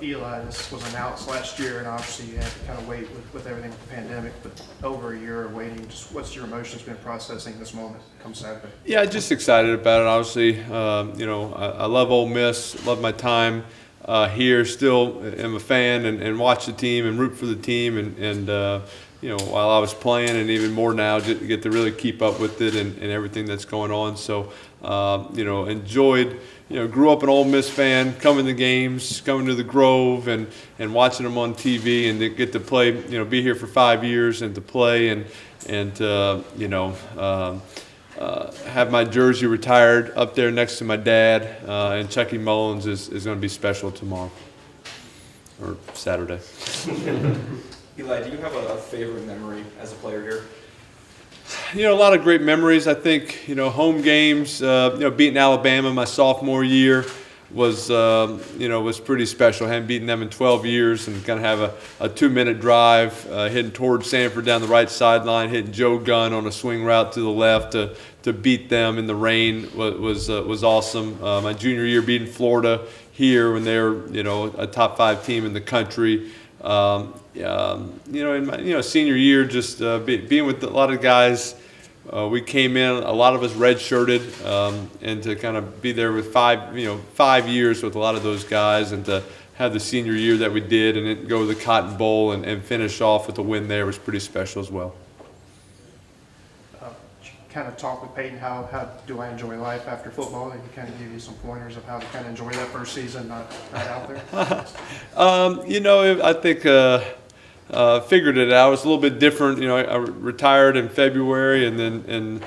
Eli, this was announced last year, and obviously you had to kind of wait with everything with the pandemic, but over a year of waiting, just what's your emotions been processing this moment come Saturday? Yeah, just excited about it. Obviously, I love Ole Miss, love my time here. Still am a fan and watch the team and root for the team. And while I was playing, and even more now, get to really keep up with it and everything that's going on. So, enjoyed. Grew up an Ole Miss fan, coming to games, coming to the Grove, and watching them on TV, and to get to play. Be here for 5 years and to play and have my jersey retired up there next to my dad, and Chucky Mullins is going to be special tomorrow or Saturday. Eli, do you have a favorite memory as a player here? A lot of great memories. I think, home games, beating Alabama my sophomore year was pretty special. I hadn't beaten them in 12 years, and kind of have a 2-minute drive heading towards Sanford down the right sideline, hitting Joe Gunn on a swing route to the left to beat them in the rain was awesome. My junior year beating Florida here when they were, a top 5 team in the country. In my senior year, just being with a lot of guys. We came in, a lot of us redshirted, and to kind of be there with 5 years with a lot of those guys, and to have the senior year that we did, and then go to the Cotton Bowl and finish off with a win there was pretty special as well. Kind of talk with Peyton, how do I enjoy life after football? And he kind of give you some pointers of how to kind of enjoy that first season, not out there. I think figured it out. It was a little bit different. I retired in February, and then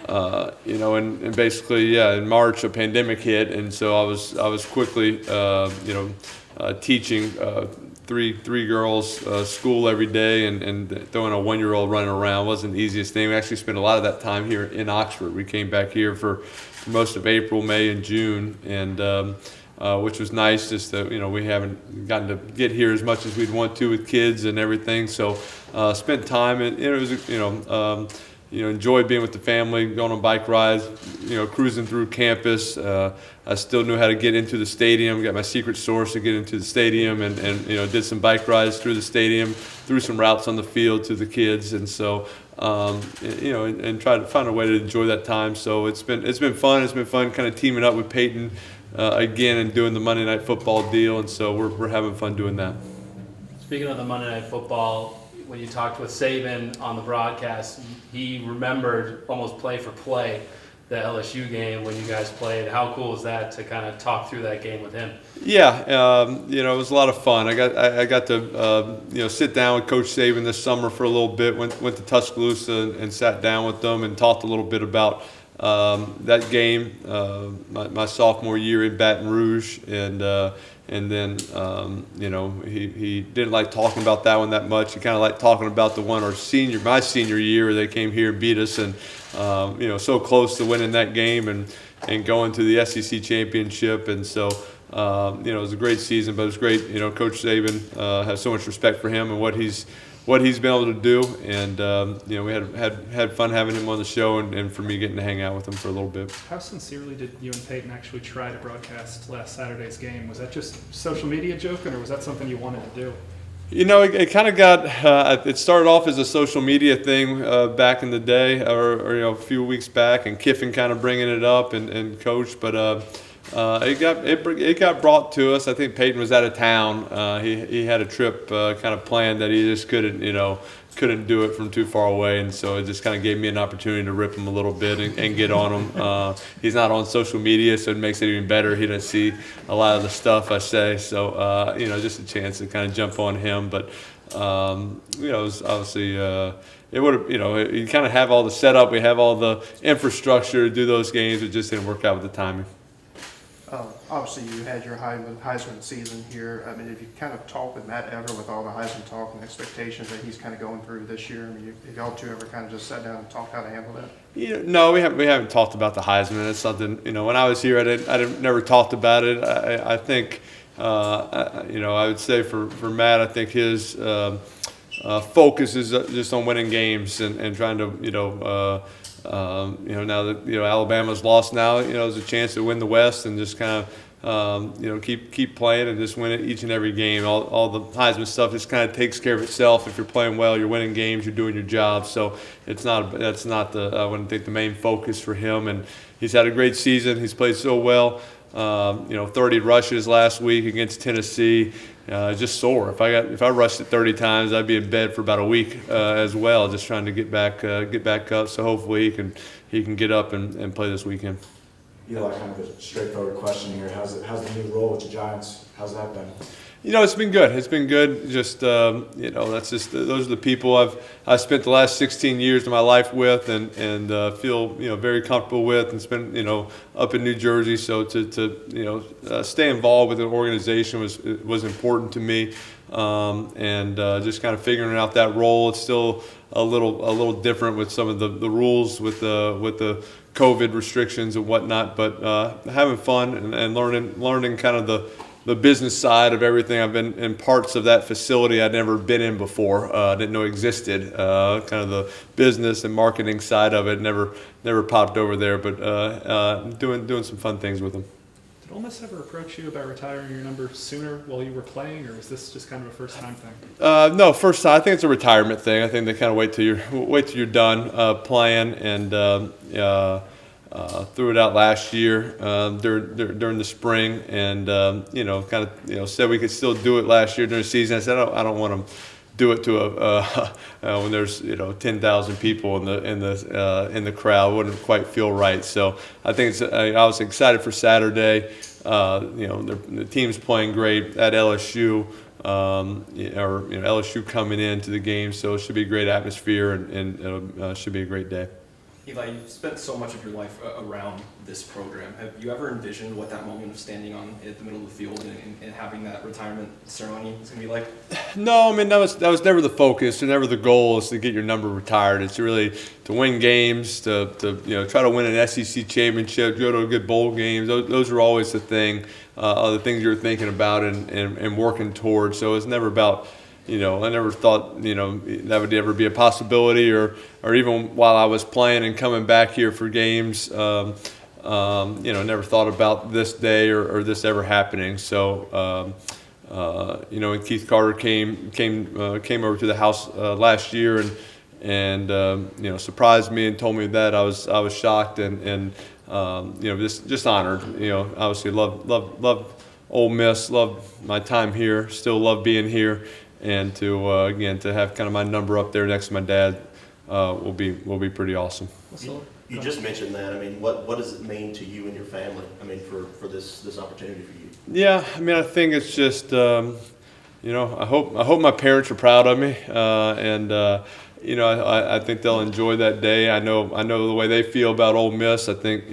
and basically in March a pandemic hit, and so I was quickly teaching three girls school every day, and throwing a 1-year-old running around wasn't the easiest thing. We actually spent a lot of that time here in Oxford. We came back here for most of April, May, and June, and which was nice. Just that we haven't gotten to get here as much as we'd want to with kids and everything. So spent time, and it was enjoyed being with the family, going on bike rides, cruising through campus. I still knew how to get into the stadium, got my secret sauce to get into the stadium, and did some bike rides through the stadium, threw some routes on the field to the kids, and so and tried to find a way to enjoy that time. So it's been fun. It's been fun kind of teaming up with Peyton again and doing the Monday Night Football deal, and so we're having fun doing that. Speaking of the Monday Night Football, when you talked with Saban on the broadcast, he remembered almost play for play the LSU game when you guys played. How cool is that to kind of talk through that game with him? Yeah, it was a lot of fun. I got to sit down with Coach Saban this summer for a little bit. Went to Tuscaloosa and sat down with them and talked a little bit about that game, my sophomore year in Baton Rouge, and then he didn't like talking about that one that much. He kind of liked talking about the one my senior year, where they came here and beat us, and so close to winning that game and going to the SEC championship. And so it was a great season, but it was great. Coach Saban has so much respect for him and what he's been able to do, and we had fun having him on the show, and for me getting to hang out with him for a little bit. How sincerely did you and Peyton actually try to broadcast last Saturday's game? Was that just social media joking, or was that something you wanted to do? It kind of got. It started off as a social media thing back in the day, or a few weeks back, and Kiffin kind of bringing it up and Coach, but. It got brought to us. I think Peyton was out of town. He had a trip kind of planned that he just couldn't do it from too far away, and so it just kind of gave me an opportunity to rip him a little bit and get on him. He's not on social media, so it makes it even better. He doesn't see a lot of the stuff I say, so just a chance to kind of jump on him. But it was obviously. It would have, you kind of have all the setup. We have all the infrastructure to do those games. It just didn't work out with the timing. Obviously, you had your Heisman season here. I mean, if you kind of talk with Matt ever with all the Heisman talk and expectations that he's kind of going through this year, I mean, have y'all two ever kind of just sat down and talked how to handle that? No, we haven't talked about the Heisman. It's something, when I was here, I never talked about it. I think, I would say for Matt, I think his focus is just on winning games and trying to, now that Alabama's lost now, there's a chance to win the West, and just kind of keep playing and just win it each and every game. All the Heisman stuff just kind of takes care of itself. If you're playing well, you're winning games, you're doing your job. So that's not I wouldn't think the main focus for him. And he's had a great season. He's played so well. 30 rushes last week against Tennessee. Just sore. If I rushed it 30 times, I'd be in bed for about a week as well, just trying to get back up. So hopefully he can get up and play this weekend. Eli, kind of a straightforward question here. How's the new role with the Giants? How's that been? It's been good. It's been good. Just that's just those are the people I've spent the last 16 years of my life with, and feel very comfortable with, and spent up in New Jersey. So to stay involved with an organization was important to me, and just kind of figuring out that role. It's still a little different with some of the rules with the COVID restrictions and whatnot, but having fun and learning kind of the business side of everything. I've been in parts of that facility I'd never been in before, didn't know existed. Kind of the business and marketing side of it never popped over there, but doing some fun things with them. Did Ole Miss ever approach you about retiring your number sooner while you were playing, or was this just kind of a first-time thing? No, first time. I think it's a retirement thing. I think they kind of wait till you're done playing, and threw it out last year during the spring, and said we could still do it last year during the season. I said I don't want to do it to when there's 10,000 people in the crowd. It wouldn't quite feel right. So I think I was excited for Saturday. The team's playing great at LSU. LSU coming into the game, so it should be a great atmosphere, and it should be a great day. Eli, you've spent so much of your life around this program. Have you ever envisioned what that moment of standing at the middle of the field and having that retirement ceremony is going to be like? No, I mean that was never the focus, and never the goal is to get your number retired. It's really to win games, to try to win an SEC championship, go to good bowl games. Those are always the things you're thinking about and working towards. So it's never about. I never thought, that would ever be a possibility, or even while I was playing and coming back here for games, never thought about this day or this ever happening. So, when Keith Carter came over to the house last year and surprised me and told me that, I was shocked and just honored. Obviously love Ole Miss, love my time here, still love being here. And to have kind of my number up there next to my dad will be pretty awesome. You just mentioned that. I mean, what does it mean to you and your family? I mean, for this opportunity for you. Yeah, I mean, I think it's just I hope my parents are proud of me, and I think they'll enjoy that day. I know the way they feel about Ole Miss. I think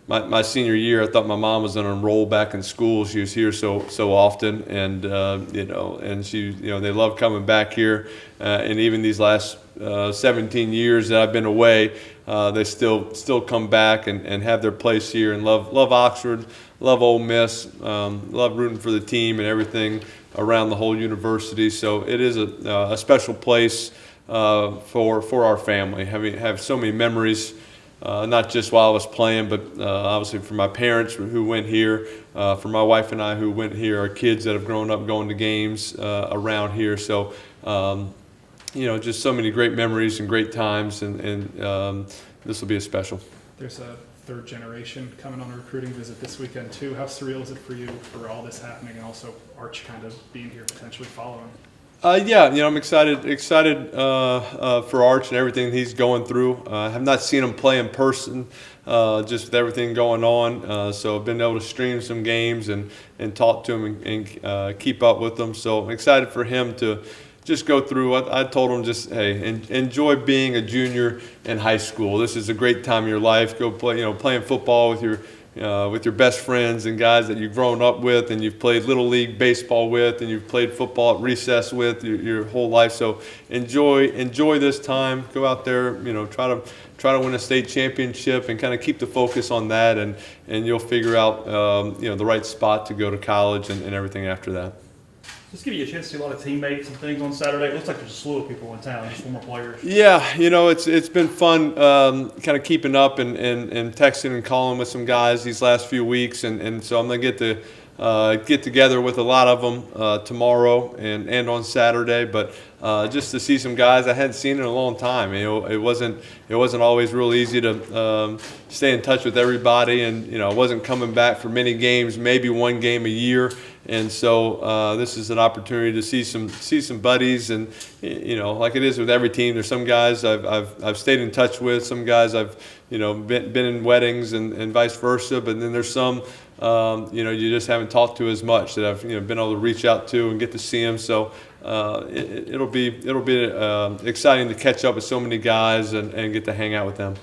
My senior year, I thought my mom was going to enroll back in school. She was here so often, and and she, they love coming back here. And even these last 17 years that I've been away, they still come back and have their place here and love Oxford, love Ole Miss, love rooting for the team and everything around the whole university. So it is a special place for our family. Have so many memories. Not just while I was playing, but obviously for my parents who went here, for my wife and I who went here, our kids that have grown up going to games around here. So, just so many great memories and great times, and this will be a special. There's a third generation coming on a recruiting visit this weekend too. How surreal is it for you for all this happening, and also Arch kind of being here potentially following? I'm excited for Arch and everything he's going through. I have not seen him play in person, just with everything going on. So I've been able to stream some games and talk to him and keep up with him. So I'm excited for him to just go through. I told him enjoy being a junior in high school. This is a great time of your life. Go play, playing football with your best friends and guys that you've grown up with, and you've played little league baseball with, and you've played football at recess with your whole life. So enjoy this time. Go out there, try to win a state championship, and kind of keep the focus on that, and you'll figure out the right spot to go to college and everything after that. Just give you a chance to see a lot of teammates and things on Saturday. It looks like there's a slew of people in town, just former players. Yeah, it's been fun kind of keeping up and texting and calling with some guys these last few weeks, and so I'm going to get together with a lot of them tomorrow and on Saturday, but just to see some guys I hadn't seen in a long time. It wasn't always real easy to stay in touch with everybody, and I wasn't coming back for many games, maybe one game a year. And so this is an opportunity to see some buddies, and like it is with every team, there's some guys I've stayed in touch with, some guys I've been in weddings and vice versa, but then there's some you just haven't talked to as much that I've been able to reach out to and get to see them. So it'll be exciting to catch up with so many guys and get to hang out with them.